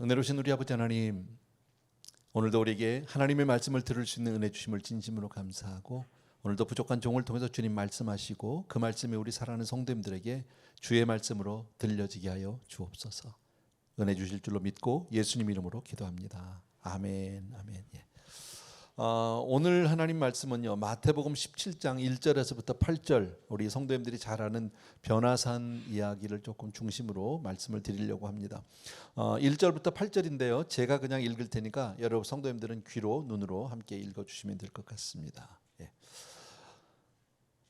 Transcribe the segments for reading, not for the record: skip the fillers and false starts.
은혜로우신 우리 아버지 하나님, 오늘도 우리에게 하나님의 말씀을 들을 수 있는 은혜 주심을 진심으로 감사하고, 오늘도 부족한 종을 통해서 주님 말씀하시고 그 말씀이 우리 사랑하는 성도님들에게 주의 말씀으로 들려지게 하여 주옵소서. 은혜 주실 줄로 믿고 예수님 이름으로 기도합니다. 아멘. 아멘. 예. 오늘 하나님 말씀은요, 마태복음 17장 1절에서부터 8절, 우리 성도님들이 잘 아는 변화산 이야기를 조금 중심으로 말씀을 드리려고 합니다. 1절부터 8절인데요, 제가 그냥 읽을 테니까 여러분 성도님들은 귀로 눈으로 함께 읽어주시면 될 것 같습니다. 예.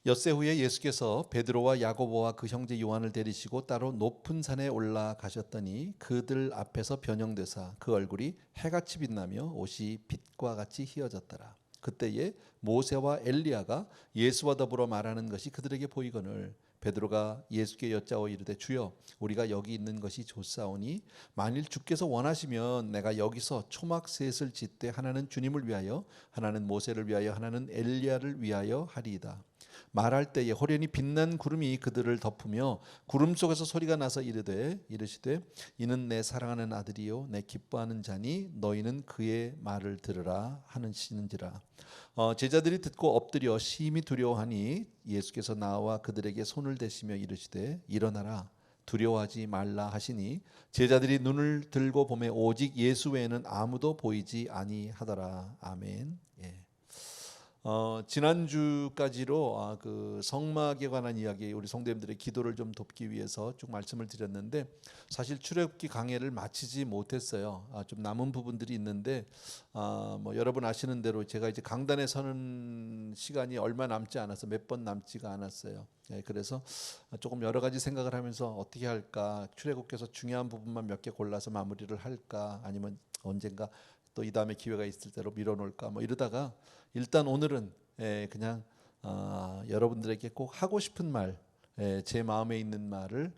엿새 후에 예수께서 베드로와 야고보와 그 형제 요한을 데리시고 따로 높은 산에 올라가셨더니 그들 앞에서 변형되사 그 얼굴이 해같이 빛나며 옷이 빛과 같이 희어졌더라. 그때에 모세와 엘리야가 예수와 더불어 말하는 것이 그들에게 보이거늘 베드로가 예수께 여짜오 이르되 주여 우리가 여기 있는 것이 좋사오니 만일 주께서 원하시면 내가 여기서 초막셋을 짓되 하나는 주님을 위하여 하나는 모세를 위하여 하나는 엘리야를 위하여 하리이다. 말할 때에 호련히 빛난 구름이 그들을 덮으며 구름 속에서 소리가 나서 이르시되 이는 내 사랑하는 아들이요 내 기뻐하는 자니 너희는 그의 말을 들으라 하시는지라. 제자들이 듣고 엎드려 심히 두려워하니 예수께서 나와 그들에게 손을 대시며 이르시되 일어나라 두려워하지 말라 하시니 제자들이 눈을 들고 보매 오직 예수 외에는 아무도 보이지 아니하더라. 아멘. 예. 지난주까지로 그 성막에 관한 이야기, 우리 성도님들의 기도를 좀 돕기 위해서 쭉 말씀을 드렸는데 사실 출애굽기 강해를 마치지 못했어요. 좀 남은 부분들이 있는데 뭐 여러분 아시는 대로 제가 이제 강단에 서는 시간이 얼마 남지 않아서 몇 번 남지가 않았어요. 예, 그래서 조금 여러 가지 생각을 하면서 어떻게 할까, 출애굽기에서 중요한 부분만 몇 개 골라서 마무리를 할까, 아니면 언젠가 또 이 다음에 기회가 있을 대로 밀어놓을까 뭐 이러다가 일단 오늘은 그냥 여러분들에게 꼭 하고 싶은 말, 제 마음에 있는 말을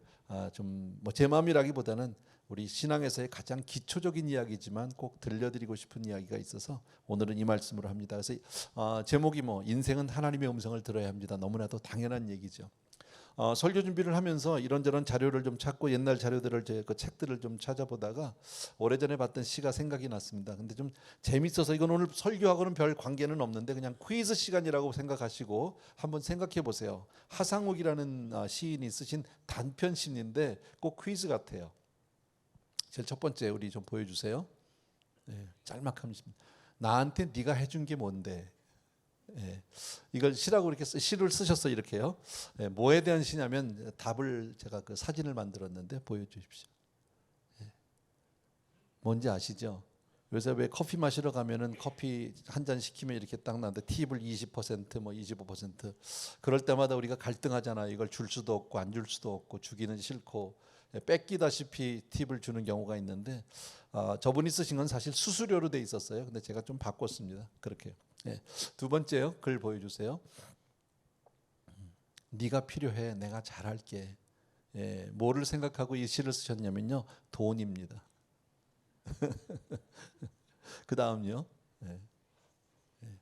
좀 뭐 제 마음이라기보다는 우리 신앙에서의 가장 기초적인 이야기지만 꼭 들려드리고 싶은 이야기가 있어서 오늘은 이 말씀으로 합니다. 그래서 제목이 뭐 인생은 하나님의 음성을 들어야 합니다. 너무나도 당연한 얘기죠. 설교 준비를 하면서 이런저런 자료를 좀 찾고 옛날 자료들을 그 책들을 좀 찾아보다가 오래전에 봤던 시가 생각이 났습니다. 근데 좀 재밌어서 이건 오늘 설교하고는 별 관계는 없는데 그냥 퀴즈 시간이라고 생각하시고 한번 생각해 보세요. 하상욱이라는 시인이 쓰신 단편 시인데 꼭 퀴즈 같아요. 제일 첫 번째 우리 좀 보여주세요. 네, 짤막합니다. 나한테 네가 해준 게 뭔데? 예, 이걸 시라고 이렇게 시를 쓰셨어 이렇게요. 예, 뭐에 대한 시냐면 답을 제가 그 사진을 만들었는데 보여주십시오. 예, 뭔지 아시죠? 요새 왜 커피 마시러 가면은 커피 한 잔 시키면 이렇게 딱 나는데 팁을 20%뭐 25% 그럴 때마다 우리가 갈등하잖아요. 이걸 줄 수도 없고 안 줄 수도 없고 주기는 싫고 뺏기다시피 팁을 주는 경우가 있는데 저분이 쓰신 건 사실 수수료로 돼 있었어요. 근데 제가 좀 바꿨습니다. 그렇게. 예. 두 번째요. 글 보여주세요. 네가 필요해. 내가 잘할게. 예. 뭐를 생각하고 이 시를 쓰셨냐면요. 돈입니다. 그 다음요. 예. 예.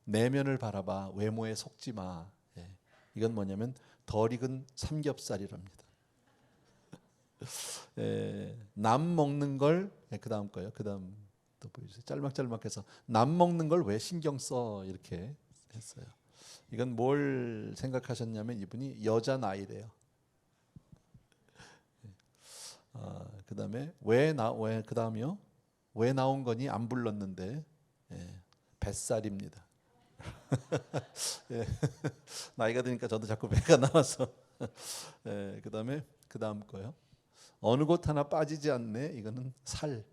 내면을 바라봐. 외모에 속지 마. 예. 이건 뭐냐면 덜 익은 삼겹살이랍니다. 남 먹는 걸 그 다음 거요. 그 다음 또 보여주세요. 짤막짤막해서 남 먹는 걸 왜 신경 써 이렇게 했어요. 이건 뭘 생각하셨냐면 이분이 여자 나이래요. 그 다음에 왜 그 다음이요. 왜 나온 거니 안 불렀는데 뱃살입니다. 예. 나이가 드니까 저도 자꾸 배가 나와서 그 다음에 그 다음 거요. 어느 곳 하나 빠지지 않네. 이거는 살.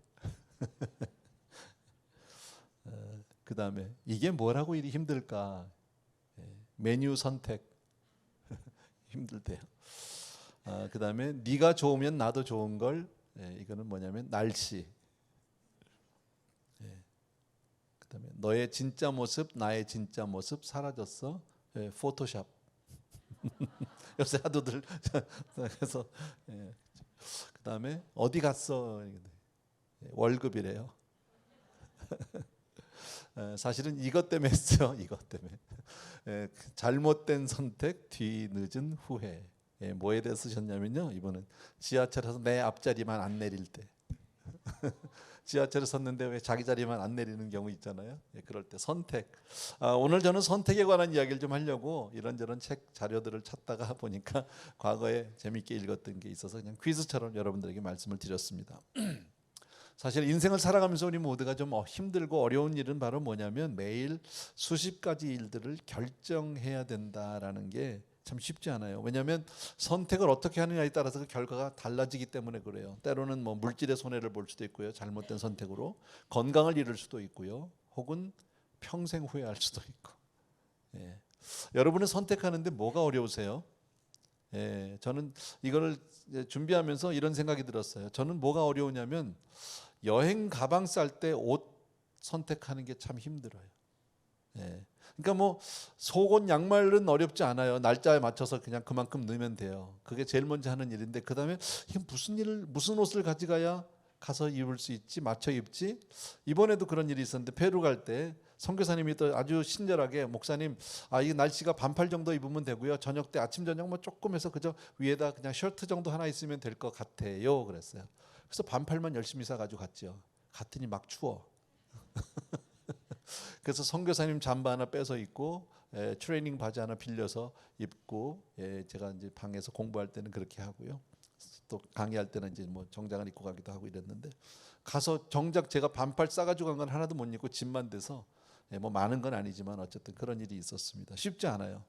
그 다음에 이게 뭐라고 이리 힘들까? 메뉴 선택 힘들대요. 그 다음에 네가 좋으면 나도 좋은 걸. 이거는 뭐냐면 날씨. 그 다음에 너의 진짜 모습, 나의 진짜 모습 사라졌어. 포토샵. 요새 하도들 그래서 그 다음에 어디 갔어? 월급이래요. 사실은 이것 때문에 했죠. 이것 때문에. 잘못된 선택, 뒤늦은 후회. 뭐에 대해 쓰셨냐면요. 이번은 지하철에서 내 앞자리만 안 내릴 때. 지하철에 섰는데 왜 자기 자리만 안 내리는 경우 있잖아요. 예, 그럴 때 선택. 오늘 저는 선택에 관한 이야기를 좀 하려고 이런저런 책 자료들을 찾다가 보니까 과거에 재미있게 읽었던 게 있어서 그냥 퀴즈처럼 여러분들에게 말씀을 드렸습니다. 사실 인생을 살아가면서 우리 모두가 좀 힘들고 어려운 일은 바로 뭐냐면 매일 수십 가지 일들을 결정해야 된다라는 게 참 쉽지 않아요. 왜냐하면 선택을 어떻게 하느냐에 따라서 그 결과가 달라지기 때문에 그래요. 때로는 뭐 물질의 손해를 볼 수도 있고요. 잘못된 선택으로 건강을 잃을 수도 있고요. 혹은 평생 후회할 수도 있고. 예. 여러분은 선택하는데 뭐가 어려우세요? 예, 저는 이거를 준비하면서 이런 생각이 들었어요. 저는 뭐가 어려우냐면 여행 가방 쌀 때 옷 선택하는 게 참 힘들어요. 예. 그러니까 뭐 속옷 양말은 어렵지 않아요. 날짜에 맞춰서 그냥 그만큼 넣으면 돼요. 그게 제일 먼저 하는 일인데 그다음에 이게 무슨 옷을 가져가야 가서 입을 수 있지, 맞춰 입지. 이번에도 그런 일이 있었는데 페루 갈 때 선교사님이 또 아주 친절하게 목사님, 이 날씨가 반팔 정도 입으면 되고요. 저녁 때 아침 저녁 뭐 조금 해서 그저 위에다 그냥 셔츠 정도 하나 있으면 될 것 같아요. 그랬어요. 그래서 반팔만 열심히 사가지고 갔죠. 갔더니 막 추워. 그래서 선교사님 잠바 하나 빼서 입고 트레이닝 바지 하나 빌려서 입고 제가 이제 방에서 공부할 때는 그렇게 하고요. 또 강의할 때는 이제 뭐 정장을 입고 가기도 하고 이랬는데 가서 정작 제가 반팔 싸가지고 간 건 하나도 못 입고 짐만 돼서 뭐 많은 건 아니지만 어쨌든 그런 일이 있었습니다. 쉽지 않아요.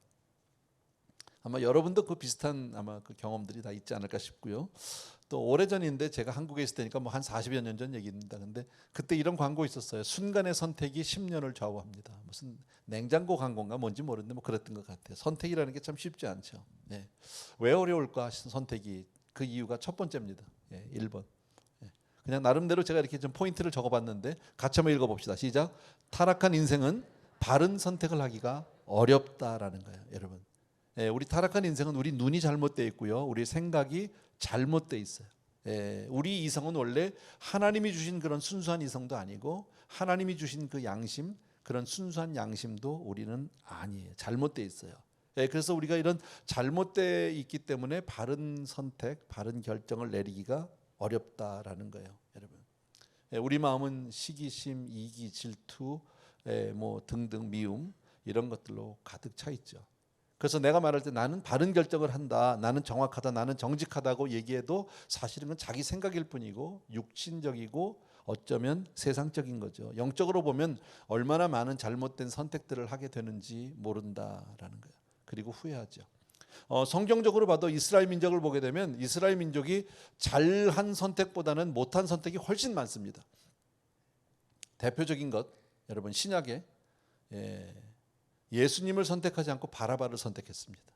아마 여러분도 그 비슷한 아마 그 경험들이 다 있지 않을까 싶고요. 또 오래전인데 제가 한국에 있을 때니까 뭐 한 40여 년 전 얘기입니다. 근데 그때 이런 광고 있었어요. 순간의 선택이 10년을 좌우합니다. 무슨 냉장고 광고인가 뭔지 모르는데 뭐 그랬던 것 같아요. 선택이라는 게 참 쉽지 않죠. 네. 왜 어려울까 선택이. 그 이유가 첫 번째입니다. 1번. 그냥 나름대로 제가 이렇게 좀 포인트를 적어봤는데 같이 한번 읽어봅시다. 시작. 타락한 인생은 바른 선택을 하기가 어렵다라는 거예요, 여러분. 우리 타락한 인생은 우리 눈이 잘못되어 있고요, 우리 생각이 잘못되어 있어요. 우리 이성은 원래 하나님이 주신 그런 순수한 이성도 아니고 하나님이 주신 그 양심, 그런 순수한 양심도 우리는 아니에요. 잘못되어 있어요. 그래서 우리가 이런 잘못되어 있기 때문에 바른 선택, 바른 결정을 내리기가 어렵다라는 거예요, 여러분. 우리 마음은 시기심, 이기, 질투, 뭐 등등 미움 이런 것들로 가득 차 있죠. 그래서 내가 말할 때 나는 바른 결정을 한다, 나는 정확하다, 나는 정직하다고 얘기해도 사실은 그건 자기 생각일 뿐이고 육신적이고 어쩌면 세상적인 거죠. 영적으로 보면 얼마나 많은 잘못된 선택들을 하게 되는지 모른다라는 거예요. 그리고 후회하죠. 성경적으로 봐도 이스라엘 민족을 보게 되면 이스라엘 민족이 잘한 선택보다는 못한 선택이 훨씬 많습니다. 대표적인 것, 여러분 신약에 예수님을 선택하지 않고 바라바를 선택했습니다.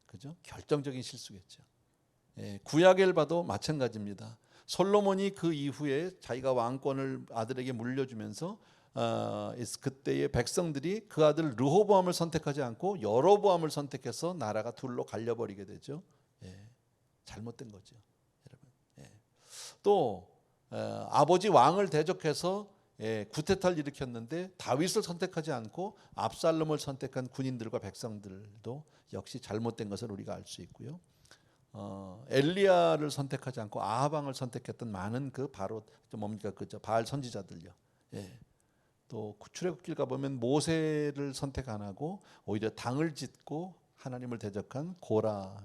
그죠? 결정적인 실수겠죠. 구약을 봐도 마찬가지입니다. 솔로몬이 그 이후에 자기가 왕권을 아들에게 물려주면서 그때의 백성들이 그 아들 르호보암을 선택하지 않고 여로보암을 선택해서 나라가 둘로 갈려버리게 되죠. 잘못된 거죠, 여러분. 또 아버지 왕을 대적해서 구테타를 일으켰는데 다윗을 선택하지 않고 압살롬을 선택한 군인들과 백성들도 역시 잘못된 것을 우리가 알 수 있고요. 엘리야를 선택하지 않고 아하방을 선택했던 많은 그 바로 뭡니까 그죠 바알 선지자들요. 또 출애굽길 가보면 모세를 선택 안 하고 오히려 당을 짓고 하나님을 대적한 고라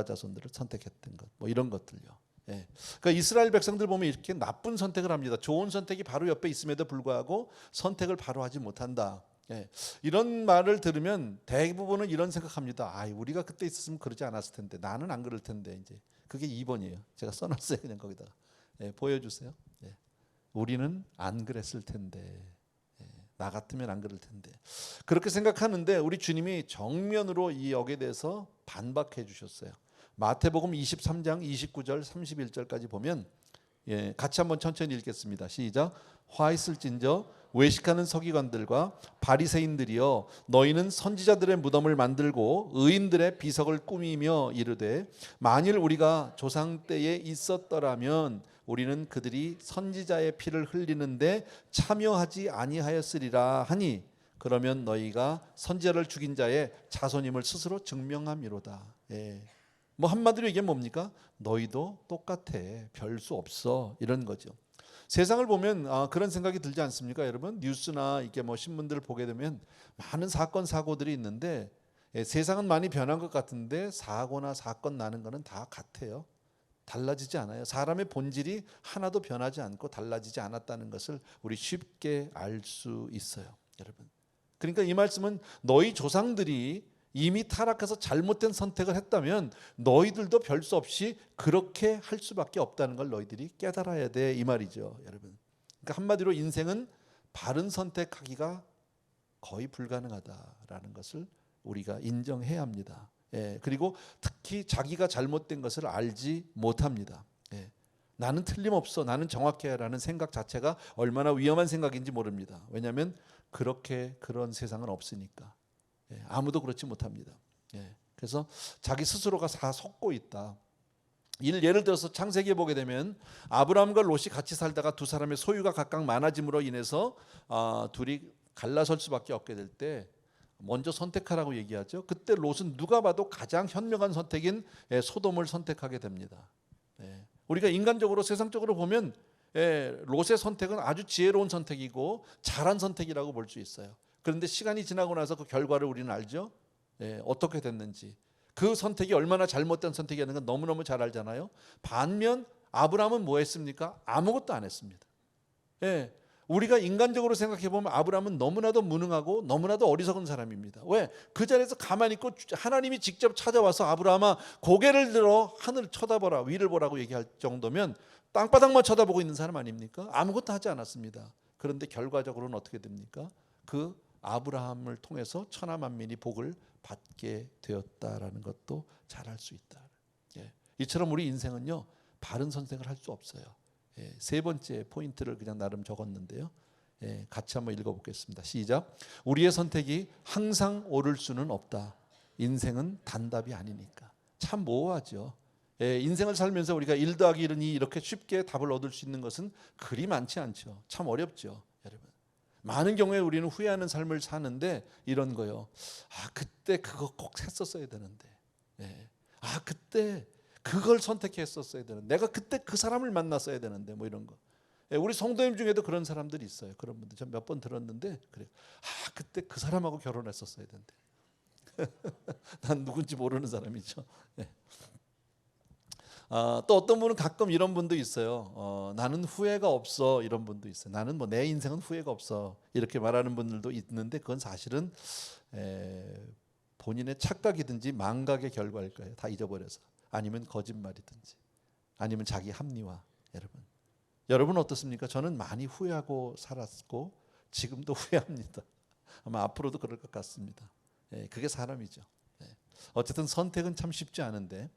자손들을 선택했던 것, 뭐 이런 것들요. 그러니까 이스라엘 백성들 보면 이렇게 나쁜 선택을 합니다. 좋은 선택이 바로 옆에 있음에도 불구하고 선택을 바로 하지 못한다. 이런 말을 들으면 대부분은 이런 생각합니다. 우리가 그때 있었으면 그러지 않았을 텐데, 나는 안 그럴 텐데. 이제 그게 2번이에요. 제가 써놨어요. 그냥 거기다가 보여주세요. 우리는 안 그랬을 텐데, 나 같으면 안 그럴 텐데. 그렇게 생각하는데 우리 주님이 정면으로 이 역에 대해서 반박해 주셨어요. 마태복음 23장 29절 31절까지 보면 같이 한번 천천히 읽겠습니다. 시작. 화 있을진저 외식하는 서기관들과 바리새인들이여, 너희는 선지자들의 무덤을 만들고 의인들의 비석을 꾸미며 이르되 만일 우리가 조상 때에 있었더라면 우리는 그들이 선지자의 피를 흘리는데 참여하지 아니하였으리라 하니, 그러면 너희가 선지자를 죽인 자의 자손임을 스스로 증명함이로다. 뭐 한마디로 얘기하면 뭡니까? 너희도 똑같아. 별 수 없어. 이런 거죠. 세상을 보면 그런 생각이 들지 않습니까, 여러분? 뉴스나 이렇게 뭐 신문들을 보게 되면 많은 사건 사고들이 있는데 세상은 많이 변한 것 같은데 사고나 사건 나는 거는 다 같아요. 달라지지 않아요. 사람의 본질이 하나도 변하지 않고 달라지지 않았다는 것을 우리 쉽게 알 수 있어요, 여러분. 그러니까 이 말씀은 너희 조상들이 이미 타락해서 잘못된 선택을 했다면 너희들도 별 수 없이 그렇게 할 수밖에 없다는 걸 너희들이 깨달아야 돼, 이 말이죠, 여러분. 그러니까 한마디로 인생은 바른 선택하기가 거의 불가능하다라는 것을 우리가 인정해야 합니다. 그리고 특히 자기가 잘못된 것을 알지 못합니다. 나는 틀림없어, 나는 정확해라는 생각 자체가 얼마나 위험한 생각인지 모릅니다. 왜냐하면 그런 세상은 없으니까. 아무도 그렇지 못합니다. 그래서 자기 스스로가 다 속고 있다. 예를 들어서 창세기에 보게 되면 아브라함과 롯이 같이 살다가 두 사람의 소유가 각각 많아짐으로 인해서 둘이 갈라설 수밖에 없게 될 때 먼저 선택하라고 얘기하죠. 그때 롯은 누가 봐도 가장 현명한 선택인 소돔을 선택하게 됩니다. 우리가 인간적으로 세상적으로 보면 롯의 선택은 아주 지혜로운 선택이고 잘한 선택이라고 볼 수 있어요. 그런데 시간이 지나고 나서 그 결과를 우리는 알죠. 어떻게 됐는지. 그 선택이 얼마나 잘못된 선택이었는가 너무너무 잘 알잖아요. 반면 아브라함은 뭐 했습니까? 아무것도 안 했습니다. 우리가 인간적으로 생각해 보면 아브라함은 너무나도 무능하고 너무나도 어리석은 사람입니다. 왜? 그 자리에서 가만히 있고 하나님이 직접 찾아와서 아브라함아 고개를 들어 하늘을 쳐다보라, 위를 보라고 얘기할 정도면 땅바닥만 쳐다보고 있는 사람 아닙니까? 아무것도 하지 않았습니다. 그런데 결과적으로는 어떻게 됩니까? 그 아브라함을 통해서 천하 만민이 복을 받게 되었다라는 것도 잘 알 수 있다. 이처럼 우리 인생은요, 바른 선택을 할 수 없어요. 세 번째 포인트를 그냥 나름 적었는데요. 같이 한번 읽어보겠습니다. 시작. 우리의 선택이 항상 옳을 수는 없다. 인생은 단답이 아니니까. 참 모호하죠. 인생을 살면서 우리가 1 더하기 1은 2 이렇게 쉽게 답을 얻을 수 있는 것은 그리 많지 않죠. 참 어렵죠, 여러분. 많은 경우에 우리는 후회하는 삶을 사는데 이런 거요. 그때 그거 꼭 했었어야 되는데. 그때 그걸 선택했었어야 되는데. 내가 그때 그 사람을 만났어야 되는데. 뭐 이런 거. 우리 성도님 중에도 그런 사람들이 있어요. 그런 분들 전 몇 번 들었는데 그래. 그때 그 사람하고 결혼했었어야 되는데. 난 누군지 모르는 사람이죠. 또 어떤 분은 가끔 이런 분도 있어요. 나는 후회가 없어, 이런 분도 있어요. 나는 뭐 내 인생은 후회가 없어, 이렇게 말하는 분들도 있는데 그건 사실은 본인의 착각이든지 망각의 결과일 거예요. 다 잊어버려서. 아니면 거짓말이든지 아니면 자기 합리화. 여러분 어떻습니까? 저는 많이 후회하고 살았고 지금도 후회합니다. 아마 앞으로도 그럴 것 같습니다. 그게 사람이죠. 어쨌든 선택은 참 쉽지 않은데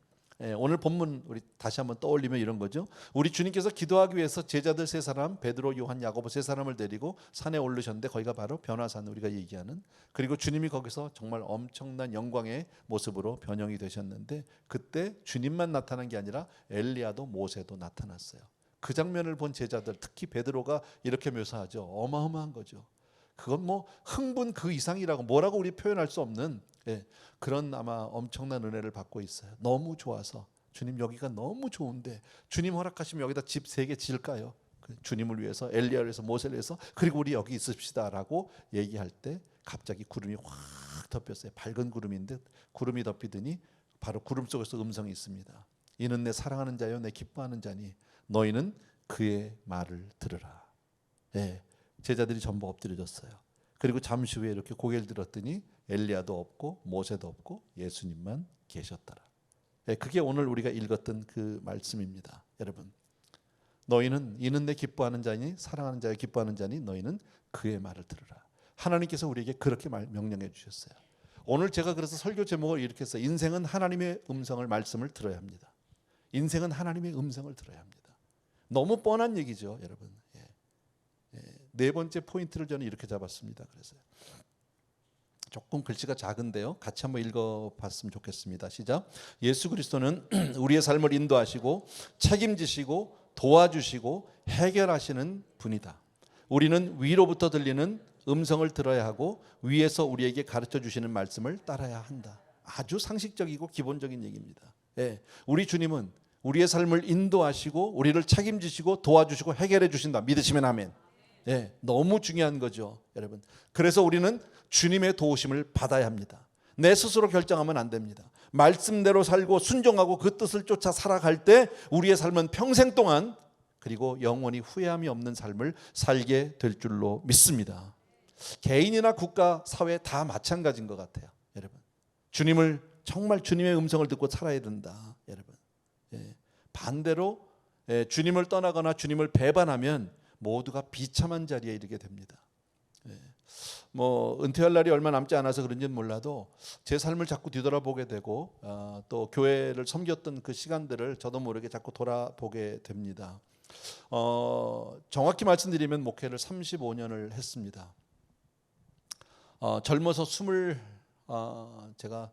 오늘 본문 우리 다시 한번 떠올리면 이런 거죠. 우리 주님께서 기도하기 위해서 제자들 세 사람, 베드로, 요한, 야고보 세 사람을 데리고 산에 올르셨는데 거기가 바로 변화산, 우리가 얘기하는. 그리고 주님이 거기서 정말 엄청난 영광의 모습으로 변형이 되셨는데 그때 주님만 나타난 게 아니라 엘리야도 모세도 나타났어요. 그 장면을 본 제자들, 특히 베드로가 이렇게 묘사하죠. 어마어마한 거죠. 그건 뭐 흥분 그 이상이라고 뭐라고 우리 표현할 수 없는 그런 아마 엄청난 은혜를 받고 있어요. 너무 좋아서 주님 여기가 너무 좋은데 주님 허락하시면 여기다 집 3개 지을까요? 주님을 위해서, 엘리야를 위해서, 모세를 위해서, 그리고 우리 여기 있읍시다라고 얘기할 때 갑자기 구름이 확 덮였어요. 밝은 구름인데 구름이 덮이더니 바로 구름 속에서 음성이 있습니다. 이는 내 사랑하는 자요 내 기뻐하는 자니 너희는 그의 말을 들으라. 제자들이 전부 엎드려졌어요. 그리고 잠시 후에 이렇게 고개를 들었더니 엘리야도 없고 모세도 없고 예수님만 계셨더라. 그게 오늘 우리가 읽었던 그 말씀입니다. 여러분, 너희는 이는 내 기뻐하는 자니 사랑하는 자여 기뻐하는 자니 너희는 그의 말을 들으라. 하나님께서 우리에게 그렇게 명령해 주셨어요. 오늘 제가 그래서 설교 제목을 이렇게 했어요. 인생은 하나님의 음성을, 말씀을 들어야 합니다. 인생은 하나님의 음성을 들어야 합니다. 너무 뻔한 얘기죠, 여러분. 네 번째 포인트를 저는 이렇게 잡았습니다. 그래서 조금 글씨가 작은데요. 같이 한번 읽어봤으면 좋겠습니다. 시작. 예수 그리스도는 우리의 삶을 인도하시고 책임지시고 도와주시고 해결하시는 분이다. 우리는 위로부터 들리는 음성을 들어야 하고 위에서 우리에게 가르쳐 주시는 말씀을 따라야 한다. 아주 상식적이고 기본적인 얘기입니다. 예, 우리 주님은 우리의 삶을 인도하시고 우리를 책임지시고 도와주시고 해결해 주신다. 믿으시면 아멘. 예, 너무 중요한 거죠, 여러분. 그래서 우리는 주님의 도우심을 받아야 합니다. 내 스스로 결정하면 안 됩니다. 말씀대로 살고 순종하고 그 뜻을 쫓아 살아갈 때 우리의 삶은 평생 동안 그리고 영원히 후회함이 없는 삶을 살게 될 줄로 믿습니다. 개인이나 국가, 사회 다 마찬가지인 것 같아요, 여러분. 주님을 정말 주님의 음성을 듣고 살아야 된다, 여러분. 예, 반대로 주님을 떠나거나 주님을 배반하면 모두가 비참한 자리에 이르게 됩니다. 예, 뭐 은퇴할 날이 얼마 남지 않아서 그런지는 몰라도 제 삶을 자꾸 뒤돌아보게 되고 또 교회를 섬겼던 그 시간들을 저도 모르게 자꾸 돌아보게 됩니다. 정확히 말씀드리면 목회를 35년을 했습니다. 젊어서 제가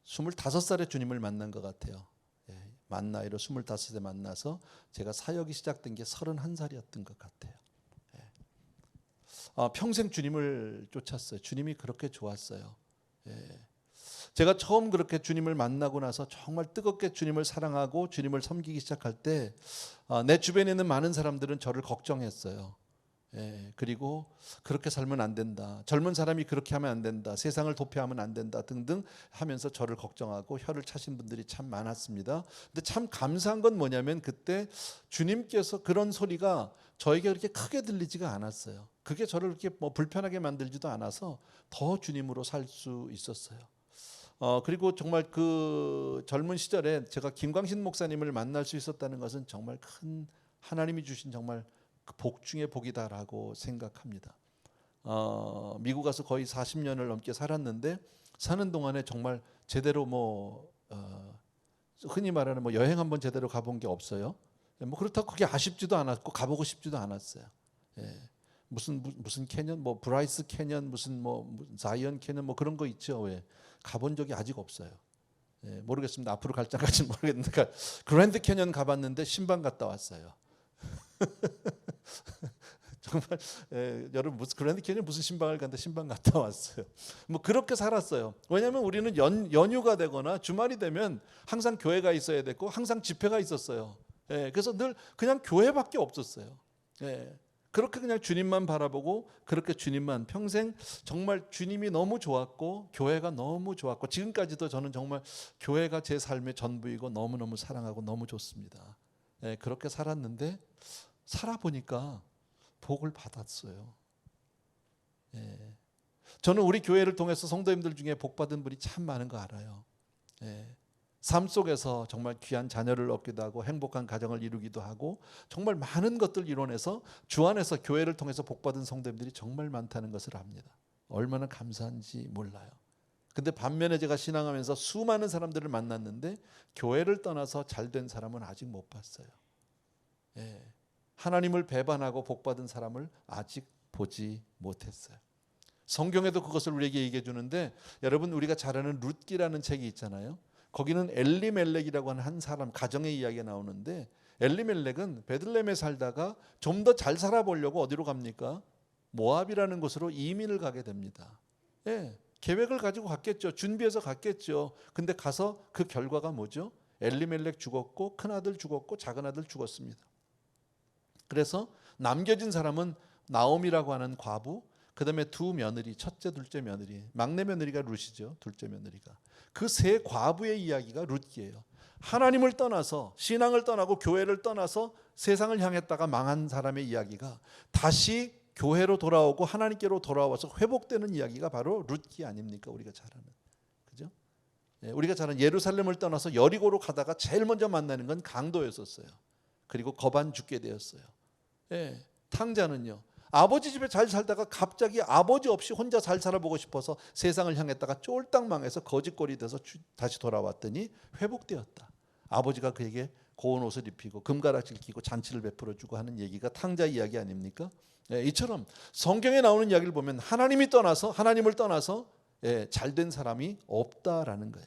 25살에 주님을 만난 것 같아요. 예, 만 나이로 25에 만나서 제가 사역이 시작된 게 31살이었던 것 같아요. 예. 평생 주님을 쫓았어요. 주님이 그렇게 좋았어요. 예. 제가 처음 그렇게 주님을 만나고 나서 정말 뜨겁게 주님을 사랑하고 주님을 섬기기 시작할 때 내 주변에 있는 많은 사람들은 저를 걱정했어요. 예, 그리고 그렇게 살면 안 된다. 젊은 사람이 그렇게 하면 안 된다. 세상을 도피하면 안 된다. 등등 하면서 저를 걱정하고 혀를 차신 분들이 참 많았습니다. 근데 참 감사한 건 뭐냐면 그때 주님께서 그런 소리가 저에게 그렇게 크게 들리지가 않았어요. 그게 저를 그렇게 뭐 불편하게 만들지도 않아서 더 주님으로 살 수 있었어요. 그리고 정말 그 젊은 시절에 제가 김광신 목사님을 만날 수 있었다는 것은 정말 큰 하나님이 주신 정말 복 중의 복이다라고 생각합니다. 미국 가서 거의 40년을 넘게 살았는데 사는 동안에 정말 제대로 흔히 말하는 여행 한번 제대로 가본 게 없어요. 뭐 그렇다고 그게 아쉽지도 않았고 가보고 싶지도 않았어요. 예. 무슨 캐년, 브라이스 캐년, 무슨 자이언 캐년 그런 거 있죠. 왜 가본 적이 아직 없어요. 예, 모르겠습니다. 앞으로 갈지는 모르겠는데 그랜드 캐년 가봤는데 신방 갔다 왔어요. 정말 여러분 무슨 그랜드 캐년 무슨 신방을 갔는데 신방 갔다 왔어요. 그렇게 살았어요. 왜냐하면 우리는 연휴가 되거나 주말이 되면 항상 교회가 있어야 됐고 항상 집회가 있었어요. 예, 그래서 늘 그냥 교회밖에 없었어요. 예, 그렇게 그냥 주님만 바라보고 그렇게 주님만 평생 정말 주님이 너무 좋았고 교회가 너무 좋았고 지금까지도 저는 정말 교회가 제 삶의 전부이고 너무너무 사랑하고 너무 좋습니다. 예, 그렇게 살았는데 살아보니까 복을 받았어요. 예. 저는 우리 교회를 통해서 성도님들 중에 복 받은 분이 참 많은 거 알아요. 예. 삶 속에서 정말 귀한 자녀를 얻기도 하고 행복한 가정을 이루기도 하고 정말 많은 것들 이뤄내서 주 안에서 교회를 통해서 복 받은 성도님들이 정말 많다는 것을 압니다. 얼마나 감사한지 몰라요. 근데 반면에 제가 신앙하면서 수많은 사람들을 만났는데 교회를 떠나서 잘된 사람은 아직 못 봤어요. 예. 하나님을 배반하고 복받은 사람을 아직 보지 못했어요. 성경에도 그것을 우리에게 얘기해 주는데 여러분 우리가 잘 아는 룻기라는 책이 있잖아요. 거기는 엘리멜렉이라고 하는 한 사람 가정의 이야기가 나오는데 엘리멜렉은 베들레헴에 살다가 좀 더 잘 살아보려고 어디로 갑니까? 모압이라는 곳으로 이민을 가게 됩니다. 예, 계획을 가지고 갔겠죠. 준비해서 갔겠죠. 근데 가서 그 결과가 뭐죠? 엘리멜렉 죽었고 큰아들 죽었고 작은아들 죽었습니다. 그래서 남겨진 사람은 나옴이라고 하는 과부, 그 다음에 두 며느리, 첫째, 둘째 며느리, 막내 며느리가 룻이죠. 둘째 며느리가. 그 세 과부의 이야기가 룻기예요. 하나님을 떠나서 신앙을 떠나고 교회를 떠나서 세상을 향했다가 망한 사람의 이야기가 다시 교회로 돌아오고 하나님께로 돌아와서 회복되는 이야기가 바로 룻기 아닙니까? 우리가 잘 아는. 그죠? 우리가 잘 아는 예루살렘을 떠나서 여리고로 가다가 제일 먼저 만나는 건 강도였었어요. 그리고 거반 죽게 되었어요. 예, 탕자는요. 아버지 집에 잘 살다가 갑자기 아버지 없이 혼자 잘 살아보고 싶어서 세상을 향했다가 쫄딱 망해서 거짓골이 돼서 다시 돌아왔더니 회복되었다. 아버지가 그에게 고운 옷을 입히고 금가락지를 끼고 잔치를 베풀어주고 하는 얘기가 탕자 이야기 아닙니까? 예, 이처럼 성경에 나오는 이야기를 보면 하나님을 떠나서 잘된 사람이 없다라는 거예요.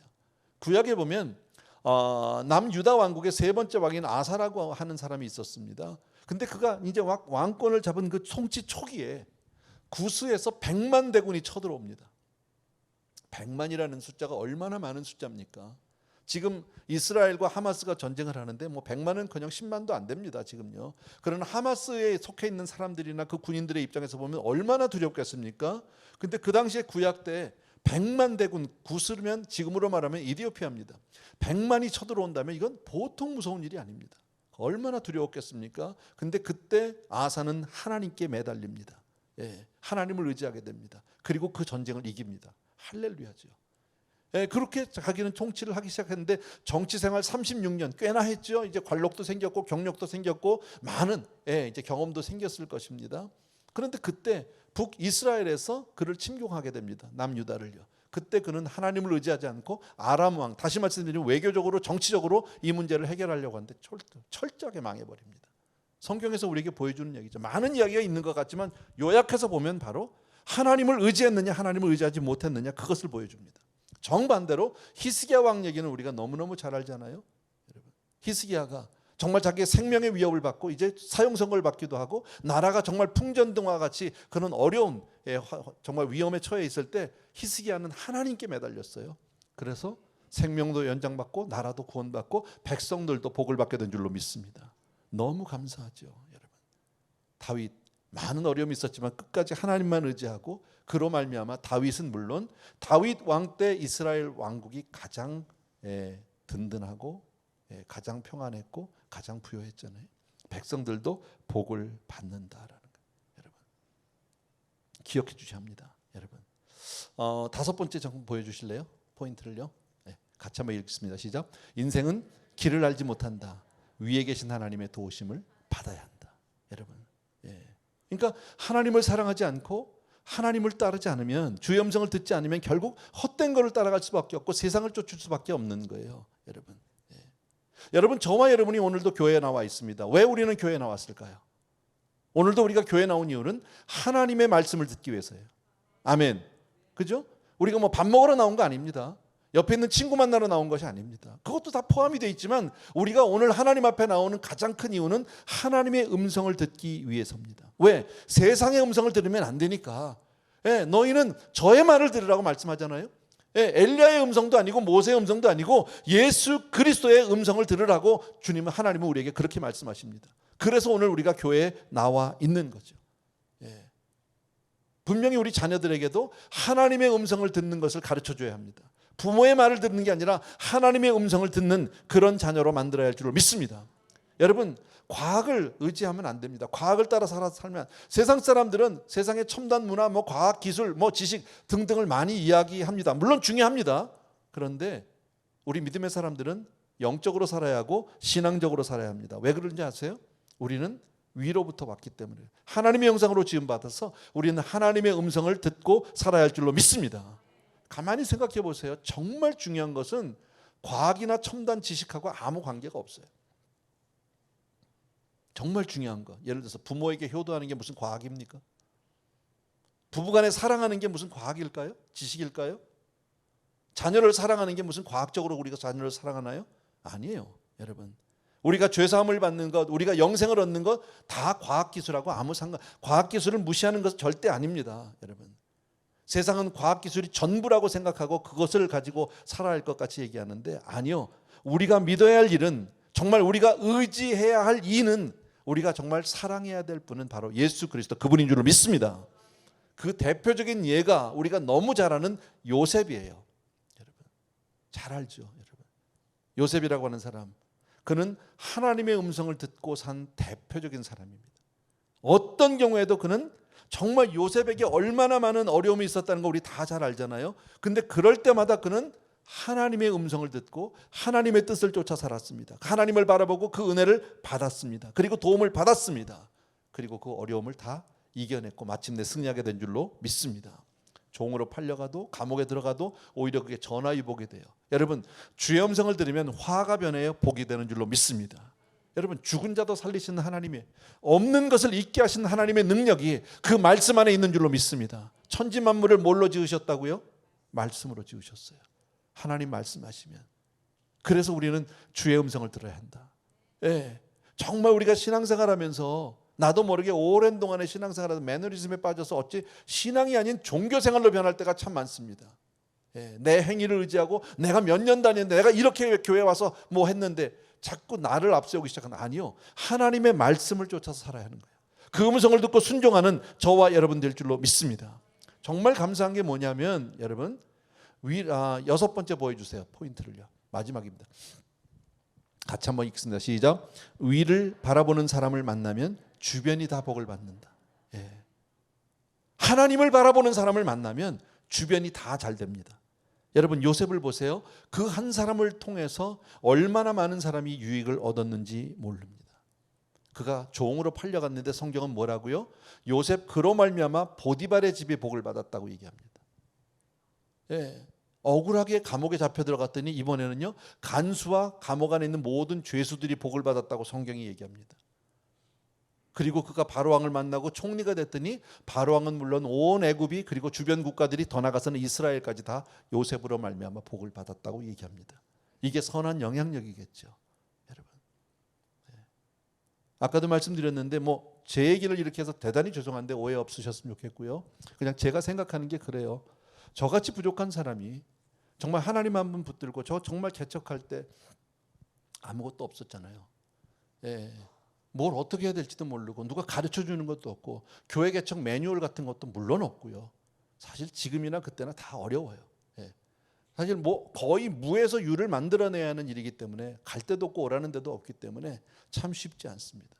구약에 보면 남유다 왕국의 세 번째 왕인 아사라고 하는 사람이 있었습니다. 근데 그가 이제 왕권을 잡은 그 통치 초기에 구스에서 100만 대군이 쳐들어옵니다. 100만이라는 숫자가 얼마나 많은 숫자입니까? 지금 이스라엘과 하마스가 전쟁을 하는데 뭐 100만은커녕 10만도 안 됩니다. 지금요. 그러나 하마스에 속해 있는 사람들이나 그 군인들의 입장에서 보면 얼마나 두렵겠습니까? 근데 그 당시에 구약 때 100만 대군, 구스르면 지금으로 말하면 이디오피아입니다. 100만이 쳐들어온다면 이건 보통 무서운 일이 아닙니다. 얼마나 두려웠겠습니까? 근데 그때 아사는 하나님께 매달립니다. 예, 하나님을 의지하게 됩니다. 그리고 그 전쟁을 이깁니다. 할렐루야죠. 예, 그렇게 자기는 통치를 하기 시작했는데 정치 생활 36년 꽤나 했죠. 이제 관록도 생겼고 경력도 생겼고 많은 이제 경험도 생겼을 것입니다. 그런데 그때 북이스라엘에서 그를 침공하게 됩니다. 남유다를요. 그때 그는 하나님을 의지하지 않고 아람 왕, 다시 말씀드리면 외교적으로 정치적으로 이 문제를 해결하려고 하는데 철저하게 망해버립니다. 성경에서 우리에게 보여주는 얘기죠. 많은 이야기가 있는 것 같지만 요약해서 보면 바로 하나님을 의지했느냐 하나님을 의지하지 못했느냐 그것을 보여줍니다. 정반대로 히스기야 왕 얘기는 우리가 너무너무 잘 알잖아요. 여러분, 히스기야가 정말 자기의 생명의 위협을 받고 이제 사형 선고를 받기도 하고 나라가 정말 풍전등화 같이 그런 어려움, 정말 위험에 처해 있을 때 히스기야는 하나님께 매달렸어요. 그래서 생명도 연장받고 나라도 구원받고 백성들도 복을 받게 된 줄로 믿습니다. 너무 감사하죠, 여러분. 다윗 많은 어려움이 있었지만 끝까지 하나님만 의지하고 그로 말미암아 다윗은 물론 다윗 왕 때 이스라엘 왕국이 가장 든든하고 가장 평안했고 가장 부요했잖아요. 백성들도 복을 받는다라는 거, 여러분 기억해 주셔야 합니다. 여러분 5번째 점 보여주실래요? 포인트를요. 같이 한번 읽겠습니다. 시작. 인생은 길을 알지 못한다. 위에 계신 하나님의 도우심을 받아야 한다. 여러분, 그러니까 하나님을 사랑하지 않고 하나님을 따르지 않으면 주의 음성을 듣지 않으면 결국 헛된 것을 따라갈 수밖에 없고 세상을 쫓을 수밖에 없는 거예요. 여러분, 여러분 저와 여러분이 오늘도 교회에 나와 있습니다. 왜 우리는 교회에 나왔을까요? 오늘도 우리가 교회에 나온 이유는 하나님의 말씀을 듣기 위해서예요. 아멘. 그죠? 우리가 뭐 밥 먹으러 나온 거 아닙니다. 옆에 있는 친구 만나러 나온 것이 아닙니다. 그것도 다 포함이 되어 있지만 우리가 오늘 하나님 앞에 나오는 가장 큰 이유는 하나님의 음성을 듣기 위해서입니다. 왜? 세상의 음성을 들으면 안 되니까. 너희는 저의 말을 들으라고 말씀하잖아요. 엘리야의 음성도 아니고 모세의 음성도 아니고 예수 그리스도의 음성을 들으라고 주님은 하나님은 우리에게 그렇게 말씀하십니다. 그래서 오늘 우리가 교회에 나와 있는 거죠. 분명히 우리 자녀들에게도 하나님의 음성을 듣는 것을 가르쳐줘야 합니다. 부모의 말을 듣는 게 아니라 하나님의 음성을 듣는 그런 자녀로 만들어야 할 줄로 믿습니다. 여러분 과학을 의지하면 안 됩니다. 과학을 따라 살면 세상 사람들은 세상의 첨단 문화, 과학 기술, 지식 등등을 많이 이야기합니다. 물론 중요합니다. 그런데 우리 믿음의 사람들은 영적으로 살아야 하고 신앙적으로 살아야 합니다. 왜 그런지 아세요? 우리는 위로부터 왔기 때문에 하나님의 형상으로 지음받아서 우리는 하나님의 음성을 듣고 살아야 할 줄로 믿습니다. 가만히 생각해 보세요. 정말 중요한 것은 과학이나 첨단 지식하고 아무 관계가 없어요. 정말 중요한 거. 예를 들어서 부모에게 효도하는 게 무슨 과학입니까? 부부간에 사랑하는 게 무슨 과학일까요? 지식일까요? 자녀를 사랑하는 게 무슨 과학적으로 우리가 자녀를 사랑하나요? 아니에요, 여러분. 우리가 죄사함을 받는 것, 우리가 영생을 얻는 것 다 과학기술하고 아무 상관. 과학기술을 무시하는 것은 절대 아닙니다, 여러분. 세상은 과학기술이 전부라고 생각하고 그것을 가지고 살아야 할 것 같이 얘기하는데 아니요. 우리가 믿어야 할 일은 정말 우리가 의지해야 할 이는 우리가 정말 사랑해야 될 분은 바로 예수 그리스도 그분인 줄로 믿습니다. 그 대표적인 예가 우리가 너무 잘 아는 요셉이에요. 여러분 잘 알죠, 여러분. 요셉이라고 하는 사람, 그는 하나님의 음성을 듣고 산 대표적인 사람입니다. 어떤 경우에도 그는 정말 요셉에게 얼마나 많은 어려움이 있었다는 거 우리 다 잘 알잖아요. 근데 그럴 때마다 그는 하나님의 음성을 듣고 하나님의 뜻을 쫓아 살았습니다. 하나님을 바라보고 그 은혜를 받았습니다. 그리고 도움을 받았습니다. 그리고 그 어려움을 다 이겨냈고 마침내 승리하게 된 줄로 믿습니다. 종으로 팔려가도 감옥에 들어가도 오히려 그게 전화위복이 돼요. 여러분 주의 음성을 들으면 화가 변해요, 복이 되는 줄로 믿습니다. 여러분 죽은 자도 살리시는 하나님의, 없는 것을 있게 하시는 하나님의 능력이 그 말씀 안에 있는 줄로 믿습니다. 천지 만물을 뭘로 지으셨다고요? 말씀으로 지으셨어요. 하나님 말씀하시면. 그래서 우리는 주의 음성을 들어야 한다. 정말 우리가 신앙생활하면서 나도 모르게 오랜 동안의 신앙생활하면서 매너리즘에 빠져서 어찌 신앙이 아닌 종교생활로 변할 때가 참 많습니다. 내 행위를 의지하고 내가 몇 년 다녔는데 내가 이렇게 교회 와서 뭐 했는데 자꾸 나를 앞세우기 시작하는, 아니요. 하나님의 말씀을 쫓아서 살아야 하는 거예요. 그 음성을 듣고 순종하는 저와 여러분 될 줄로 믿습니다. 정말 감사한 게 뭐냐면 여러분, 6번째 보여주세요. 포인트를요. 마지막입니다. 같이 한번 읽겠습니다. 시작. 위를 바라보는 사람을 만나면 주변이 다 복을 받는다. 하나님을 바라보는 사람을 만나면 주변이 다 잘 됩니다. 여러분, 요셉을 보세요. 그 한 사람을 통해서 얼마나 많은 사람이 유익을 얻었는지 모릅니다. 그가 종으로 팔려갔는데 성경은 뭐라고요? 요셉 그로 말미암아 보디발의 집에 복을 받았다고 얘기합니다. 억울하게 감옥에 잡혀 들어갔더니 이번에는요, 간수와 감옥 안에 있는 모든 죄수들이 복을 받았다고 성경이 얘기합니다. 그리고 그가 바로왕을 만나고 총리가 됐더니 바로왕은 물론 온 애굽이, 그리고 주변 국가들이, 더 나아가서는 이스라엘까지 다 요셉으로 말미암아 복을 받았다고 얘기합니다. 이게 선한 영향력이겠죠, 여러분. 아까도 말씀드렸는데 제 얘기를 이렇게 해서 대단히 죄송한데 오해 없으셨으면 좋겠고요. 그냥 제가 생각하는 게 그래요. 저같이 부족한 사람이 정말 하나님 한 분 붙들고 저 정말 개척할 때 아무것도 없었잖아요. 뭘 어떻게 해야 될지도 모르고 누가 가르쳐 주는 것도 없고 교회 개척 매뉴얼 같은 것도 물론 없고요. 사실 지금이나 그때나 다 어려워요. 사실 거의 무에서 유를 만들어내야 하는 일이기 때문에 갈 데도 없고 오라는 데도 없기 때문에 참 쉽지 않습니다.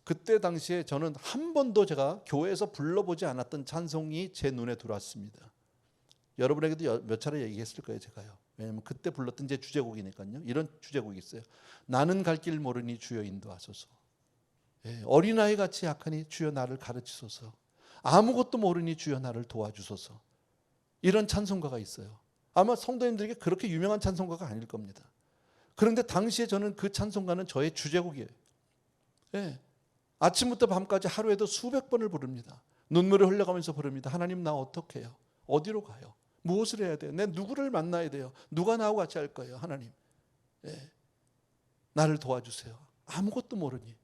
그때 당시에 저는 한 번도 제가 교회에서 불러보지 않았던 찬송이 제 눈에 들어왔습니다. 여러분에게도 몇 차례 얘기했을 거예요, 제가요. 왜냐하면 그때 불렀던 제 주제곡이니까요. 이런 주제곡이 있어요. 나는 갈 길 모르니 주여 인도하소서. 어린아이 같이 약하니 주여 나를 가르치소서. 아무것도 모르니 주여 나를 도와주소서. 이런 찬송가가 있어요. 아마 성도님들에게 그렇게 유명한 찬송가가 아닐 겁니다. 그런데 당시에 저는 그 찬송가는 저의 주제곡이에요. 아침부터 밤까지 하루에도 수백 번을 부릅니다. 눈물을 흘려가면서 부릅니다. 하나님, 나 어떻게 해요? 어디로 가요? 무엇을 해야 돼요? 내 누구를 만나야 돼요? 누가 나하고 같이 할 거예요? 하나님, 나를 도와주세요. 아무것도 모르니,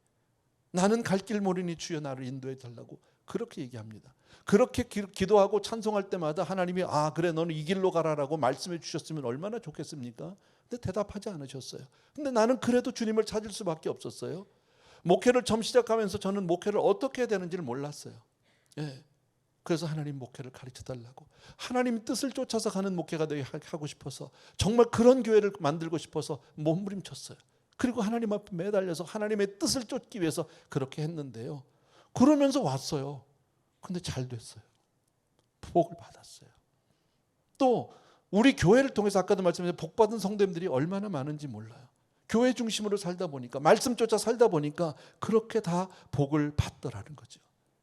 나는 갈 길 모르니 주여 나를 인도해 달라고 그렇게 얘기합니다. 그렇게 기도하고 찬송할 때마다 하나님이 그래 너는 이 길로 가라라고 말씀해 주셨으면 얼마나 좋겠습니까? 근데 대답하지 않으셨어요. 근데 나는 그래도 주님을 찾을 수밖에 없었어요. 목회를 처음 시작하면서 저는 목회를 어떻게 해야 되는지를 몰랐어요. 그래서 하나님 목회를 가르쳐 달라고, 하나님 뜻을 쫓아서 가는 목회가 되게 하고 싶어서, 정말 그런 교회를 만들고 싶어서 몸부림쳤어요. 그리고 하나님 앞에 매달려서 하나님의 뜻을 쫓기 위해서 그렇게 했는데요. 그러면서 왔어요. 근데 잘 됐어요. 복을 받았어요. 또 우리 교회를 통해서 아까도 말씀드린 복받은 성도님들이 얼마나 많은지 몰라요. 교회 중심으로 살다 보니까, 말씀 쫓아 살다 보니까 그렇게 다 복을 받더라는 거죠.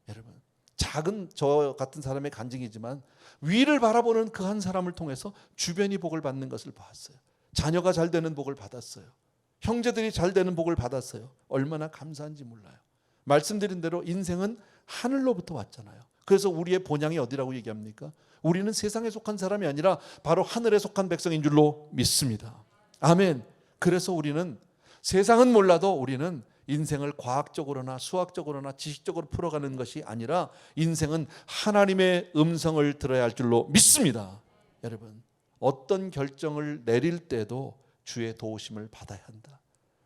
여러분, 작은 저 같은 사람의 간증이지만 위를 바라보는 그 한 사람을 통해서 주변이 복을 받는 것을 봤어요. 자녀가 잘 되는 복을 받았어요. 형제들이 잘 되는 복을 받았어요. 얼마나 감사한지 몰라요. 말씀드린 대로 인생은 하늘로부터 왔잖아요. 그래서 우리의 본향이 어디라고 얘기합니까? 우리는 세상에 속한 사람이 아니라 바로 하늘에 속한 백성인 줄로 믿습니다. 아멘. 그래서 우리는, 세상은 몰라도 우리는 인생을 과학적으로나 수학적으로나 지식적으로 풀어가는 것이 아니라 인생은 하나님의 음성을 들어야 할 줄로 믿습니다. 여러분, 어떤 결정을 내릴 때도 주의 도우심을 받아야 한다.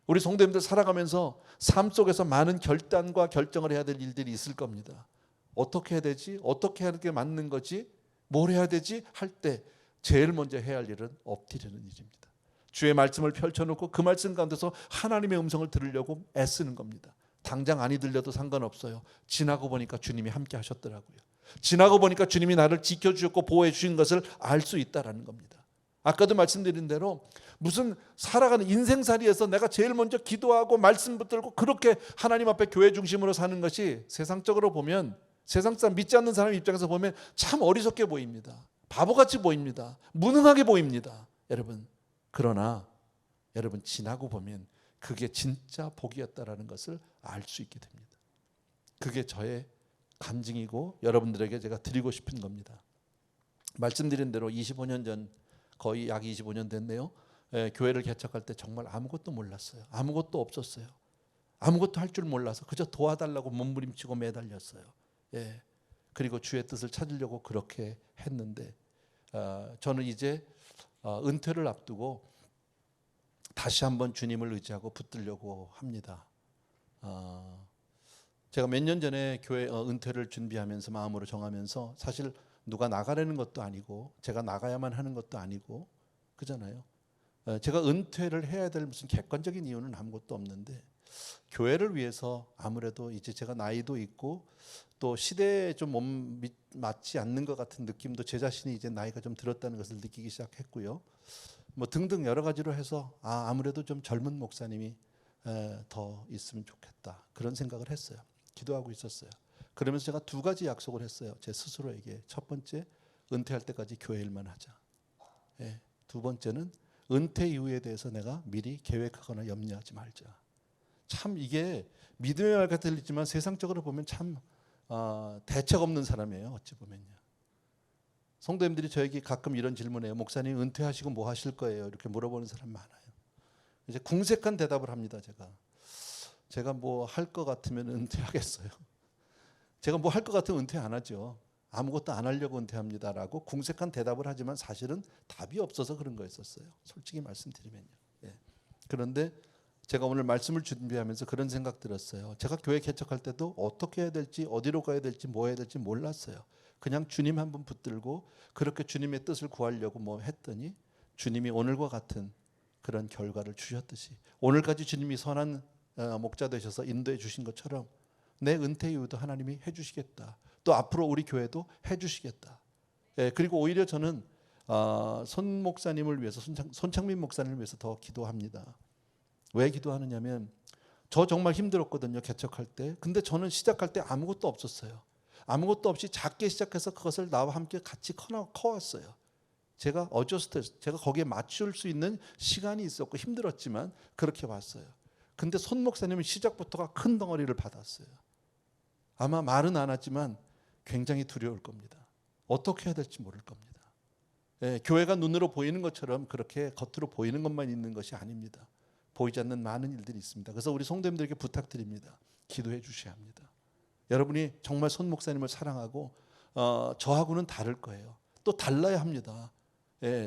우리 성도님들 살아가면서 삶 속에서 많은 결단과 결정을 해야 될 일들이 있을 겁니다. 어떻게 해야 되지? 어떻게 하는 게 맞는 거지? 뭘 해야 되지? 할 때 제일 먼저 해야 할 일은 엎드리는 일입니다. 주의 말씀을 펼쳐놓고 그 말씀 가운데서 하나님의 음성을 들으려고 애쓰는 겁니다. 당장 아니 들려도 상관없어요. 지나고 보니까 주님이 함께 하셨더라고요. 지나고 보니까 주님이 나를 지켜주셨고 보호해 주신 것을 알 수 있다라는 겁니다. 아까도 말씀드린 대로 무슨 살아가는 인생살이에서 내가 제일 먼저 기도하고 말씀 붙들고 그렇게 하나님 앞에 교회 중심으로 사는 것이 세상적으로 보면, 세상 사람, 믿지 않는 사람 입장에서 보면 참 어리석게 보입니다. 바보같이 보입니다. 무능하게 보입니다. 여러분, 그러나 여러분, 지나고 보면 그게 진짜 복이었다라는 것을 알 수 있게 됩니다. 그게 저의 간증이고 여러분들에게 제가 드리고 싶은 겁니다. 말씀드린 대로 25년 전, 거의 약 25년 됐네요. 교회를 개척할 때 정말 아무것도 몰랐어요. 아무것도 없었어요. 아무것도 할 줄 몰라서 그저 도와달라고 몸부림치고 매달렸어요. 그리고 주의 뜻을 찾으려고 그렇게 했는데 저는 이제 은퇴를 앞두고 다시 한번 주님을 의지하고 붙들려고 합니다. 제가 몇 년 전에 교회 은퇴를 준비하면서 마음으로 정하면서 사실 누가 나가라는 것도 아니고 제가 나가야만 하는 것도 아니고 그잖아요. 제가 은퇴를 해야 될 무슨 객관적인 이유는 아무것도 없는데 교회를 위해서 아무래도 이제 제가 나이도 있고 또 시대에 좀 맞지 않는 것 같은 느낌도 제 자신이 이제 나이가 좀 들었다는 것을 느끼기 시작했고요. 뭐 등등 여러 가지로 해서 아무래도 좀 젊은 목사님이 더 있으면 좋겠다 그런 생각을 했어요. 기도하고 있었어요. 그러면서 제가 두 가지 약속을 했어요. 제 스스로에게. 첫 번째, 은퇴할 때까지 교회 일만 하자. 두 번째는 은퇴 이후에 대해서 내가 미리 계획하거나 염려하지 말자. 참 이게 믿음의 말 같아 들리지만 세상적으로 보면 참 대책 없는 사람이에요. 어찌 보면요. 성도님들이 저에게 가끔 이런 질문해요. 목사님 은퇴하시고 뭐 하실 거예요? 이렇게 물어보는 사람 많아요. 이제 궁색한 대답을 합니다. 제가 뭐 할 것 같으면 은퇴하겠어요. 제가 뭐 할 것 같으면 은퇴 안 하죠. 아무것도 안 하려고 은퇴합니다라고 궁색한 대답을 하지만 사실은 답이 없어서 그런 거였었어요. 솔직히 말씀드리면요. 그런데 제가 오늘 말씀을 준비하면서 그런 생각 들었어요. 제가 교회 개척할 때도 어떻게 해야 될지 어디로 가야 될지 뭐 해야 될지 몰랐어요. 그냥 주님 한 분 붙들고 그렇게 주님의 뜻을 구하려고 뭐 했더니 주님이 오늘과 같은 그런 결과를 주셨듯이 오늘까지 주님이 선한 목자 되셔서 인도해 주신 것처럼 내 은퇴 이후도 하나님이 해주시겠다. 또 앞으로 우리 교회도 해주시겠다. 그리고 오히려 저는 손 목사님을 위해서 손창민 목사님을 위해서 더 기도합니다. 왜 기도하느냐면 저 정말 힘들었거든요. 개척할 때. 근데 저는 시작할 때 아무것도 없었어요. 아무것도 없이 작게 시작해서 그것을 나와 함께 같이 커왔어요. 제가 제가 거기에 맞출 수 있는 시간이 있었고 힘들었지만 그렇게 왔어요. 근데 손 목사님은 시작부터가 큰 덩어리를 받았어요. 아마 말은 안 하지만 굉장히 두려울 겁니다. 어떻게 해야 될지 모를 겁니다. 교회가 눈으로 보이는 것처럼 그렇게 겉으로 보이는 것만 있는 것이 아닙니다. 보이지 않는 많은 일들이 있습니다. 그래서 우리 성도님들에게 부탁드립니다. 기도해 주셔야 합니다. 여러분이 정말 손 목사님을 사랑하고 저하고는 다를 거예요. 또 달라야 합니다.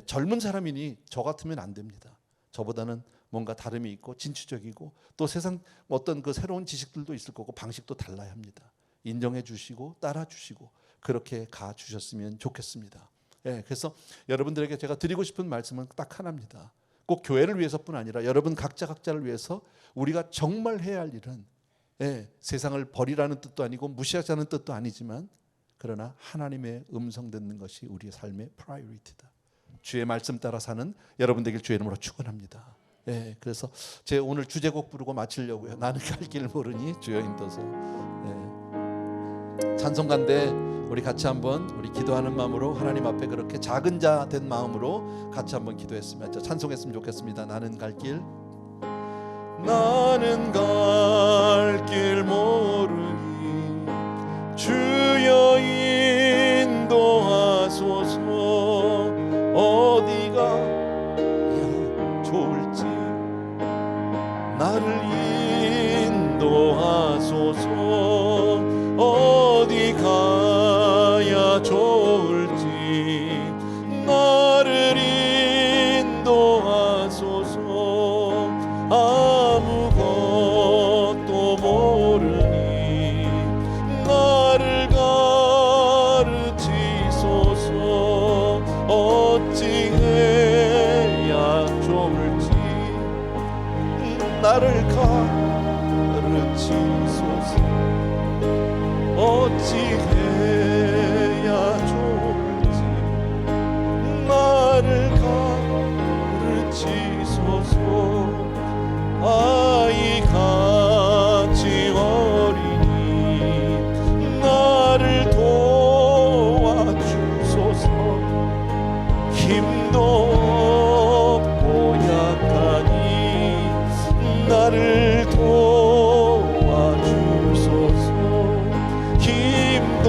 젊은 사람이니 저 같으면 안 됩니다. 저보다는 뭔가 다름이 있고 진취적이고 또 세상 어떤 그 새로운 지식들도 있을 거고 방식도 달라야 합니다. 인정해 주시고 따라 주시고 그렇게 가 주셨으면 좋겠습니다. 그래서 여러분들에게 제가 드리고 싶은 말씀은 딱 하나입니다. 꼭 교회를 위해서뿐 아니라 여러분 각자를 위해서 우리가 정말 해야 할 일은 세상을 버리라는 뜻도 아니고 무시하자는 뜻도 아니지만 그러나 하나님의 음성 듣는 것이 우리의 삶의 프라이어리티다. 주의 말씀 따라 사는 여러분 되길 주의 이름으로 축원합니다. 그래서 제 오늘 주제곡 부르고 마치려고요. 나는 갈 길 모르니 주여 인도소. 찬송가인데 우리 같이 한번 우리 기도하는 마음으로 하나님 앞에 그렇게 작은 자 된 마음으로 같이 한번 기도했으면 찬송했으면 좋겠습니다. 나는 갈 길 모르니 주여 인도하소서. 어디가 좋을지 나를 인도하소서. 어디 가야 좋을지 나를 인도하소서. 아무것도 모르니 나를 가르치소서. 어찌해야 좋을지 나를 가르치소서. 어찌해야 좋을지 나를 가르치소서. 아이같이 어리니 나를 도와주소서. 힘도 없고 약하니 나를 도와주소서. 힘도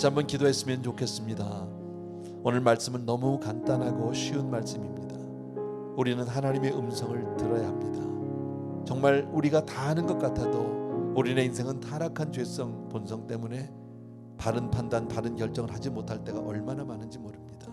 같이 한번 기도했으면 좋겠습니다. 오늘 말씀은 너무 간단하고 쉬운 말씀입니다. 우리는 하나님의 음성을 들어야 합니다. 정말 우리가 다 아는 것 같아도 우리의 인생은 타락한 죄성 본성 때문에 바른 판단, 바른 결정을 하지 못할 때가 얼마나 많은지 모릅니다.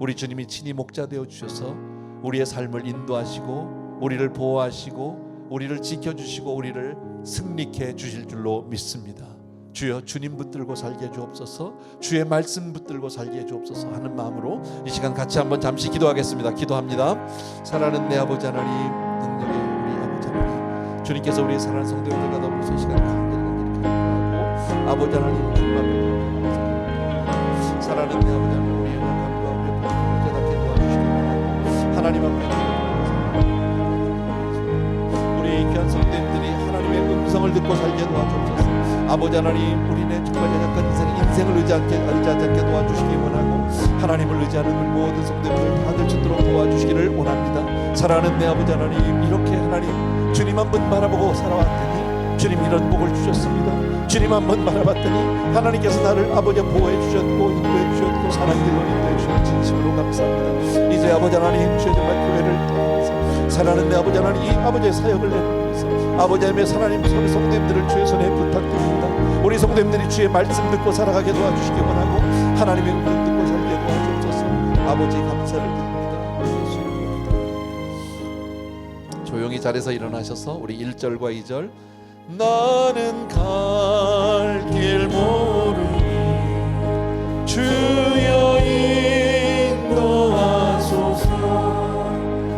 우리 주님이 친히 목자 되어 주셔서 우리의 삶을 인도하시고 우리를 보호하시고 우리를 지켜주시고 우리를 승리케 주실 줄로 믿습니다. 주여, 주님 붙들고 살게 해 주옵소서, 주의 말씀 붙들고 살게 해 주옵소서 하는 마음으로 이 시간 같이 한번 잠시 기도하겠습니다. 기도합니다. 사랑하는 내 아버지 하나님, 능력의 우리 아버지 하나님, 주님께서 우리의 사랑하는 성도들과 더불어서 이 시간 간절히 기도하고 아버지 하나님 정말 사랑하는 내 아버지 하나님, 우리의 연약함과 우리의 부족함을 깨닫게 도와주시기 바라고 하나님 앞에 우리 귀한 성도들이 하나님의 음성을 듣고 살게 도와주옵소서. 아버지 하나님, 우리는 정말 연약한 인생을 의지하지 않게 도와주시기 원하고 하나님을 의지하는 우리 모든 성도들을 받을 수 있도록 도와주시기를 원합니다. 사랑하는 내 아버지 하나님, 이렇게 하나님 주님 한 번 바라보고 살아왔더니 주님 이런 복을 주셨습니다. 주님 한 번 바라봤더니 하나님께서 나를 아버지 보호해 주셨고 인도해 주셨고 사랑의 길로 인도해 주신 진심으로 감사합니다. 이제 아버지 하나님, 주의 정말 교회를 통해서 사랑하는 내 아버지 하나님, 이 아버지의 사역을 내놓으면서 아버지 하나님, 하나님 우리 성도님들을 주의 손에 부탁드립니다. 우리 성도님들이 주의 말씀 듣고 살아가게 도와주시기 원하고 하나님의 음성 듣고 살게 도와주옵소서. 아버지 감사를 드립니다. 예수님입니다. 조용히 자리에서 일어나셔서 우리 1절과 2절 나는 갈 길 모르니 주여 인도하소서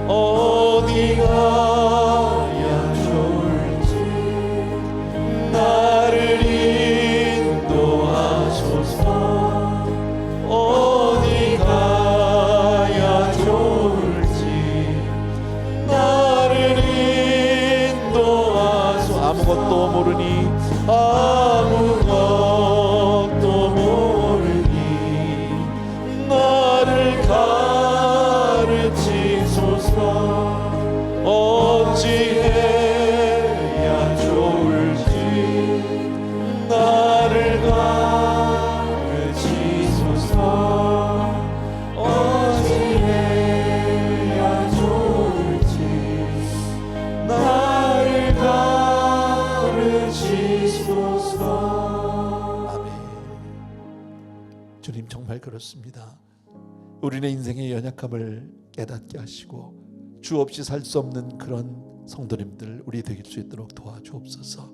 어디 가야 좋을지 나를 인도하소서 어디 가야 좋을지 나를 인도하소서 아무것도 모르니 아무것도 모르니 나를 가르치소서 어찌해야 좋을지 나를 가르치소서 어찌해야 좋을지 나를 가르치소서. 아멘. 주님 정말 그렇습니다. 우리의 인생의 연약함을 깨닫게 하시고 주 없이 살 수 없는 그런 성도님들 우리 되길 수 있도록 도와주옵소서.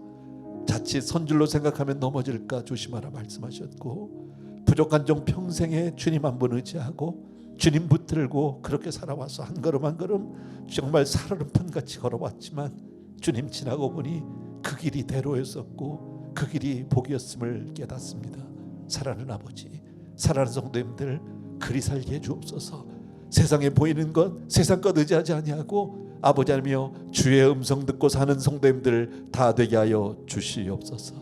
자칫 선줄로 생각하면 넘어질까 조심하라 말씀하셨고 부족한 종 평생에 주님 한 번 의지하고 주님 붙들고 그렇게 살아와서 한 걸음 한 걸음 정말 살얼음판같이 걸어왔지만 주님 지나고 보니 그 길이 대로였었고 그 길이 복이었음을 깨닫습니다. 사랑하는 아버지, 사랑하는 성도님들 그리 살게 해주옵소서. 세상에 보이는 것 세상 것 의지하지 아니하고 아버지 하나님이여 주의 음성 듣고 사는 성도님들 다 되게 하여 주시옵소서.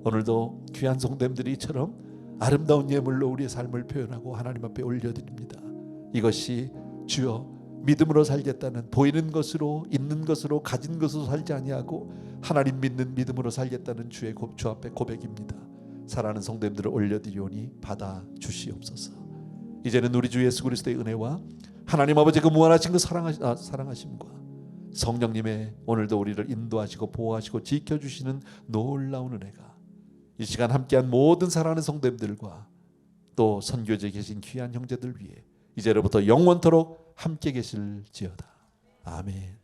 오늘도 귀한 성도님들이 이처럼 아름다운 예물로 우리의 삶을 표현하고 하나님 앞에 올려드립니다. 이것이 주여 믿음으로 살겠다는 보이는 것으로 있는 것으로 가진 것으로 살지 아니하고 하나님 믿는 믿음으로 살겠다는 주 앞에 고백입니다. 사랑하는 성도님들을 올려드리오니 받아 주시옵소서. 이제는 우리 주 예수 그리스도의 은혜와 하나님 아버지 그 무한하신 그 사랑하심과 성령님의 오늘도 우리를 인도하시고 보호하시고 지켜주시는 놀라운 은혜가 이 시간 함께한 모든 사랑하는 성도님들과 또 선교지에 계신 귀한 형제들 위해 이제로부터 영원토록 함께 계실지어다. 아멘.